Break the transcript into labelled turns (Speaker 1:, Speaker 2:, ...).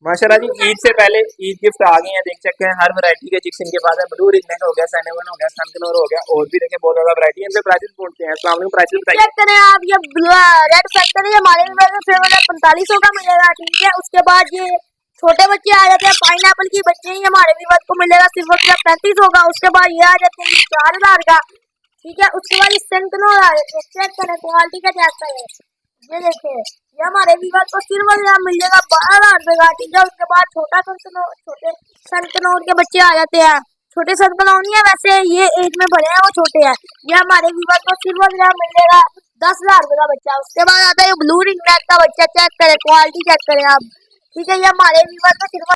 Speaker 1: माशाल्लाह जी, ईद से पहले ईद गिफ्ट आ गए हैं, देख सकते हैं हर वैरायटी के चिक्स इनके पास है। ब्लू रिगनेट हो गया, सैनेवन हो गया, सनकनोर हो गया, और भी देखें बहुत ज्यादा वैरायटी है। इनके प्राइसेस पूछते हैं। अस्सलाम वालेकुम, प्राइसेस बताइए।
Speaker 2: चेक करें आप, ये रेड फैक्टर है हमारे फेवरेट है, 4500 का मिलेगा। ठीक है, उसके बाद ये छोटे बच्चे आ जाते हैं, पाइन एप्पल की बच्चे ही हमारे विवाद को मिलेगा सिर्फ 35 होगा। उसके बाद ये आ जाते हैं 4000 का। ठीक है, उसके बाद सनकनोर आ जाते हैं। चेक करें क्वालिटी का जैसा है, ये देखिए, ये हमारे विवाद को सिर्फ मिल जाएगा 12,000 रुपए का। ठीक है, उसके बाद छोटे सनकनोर के बच्चे आ जाते हैं। छोटे सनकनोर नहीं है वैसे, ये एज में बड़े हैं, वो छोटे हैं। ये हमारे विवाद को सिर्फ मिलेगा 10,000 रुपए का बच्चा। उसके बाद आता है ब्लू रिंग नेट का बच्चा। चेक करें क्वालिटी, चेक करें आप। ठीक है, ये हमारे विवाद को सिर्फ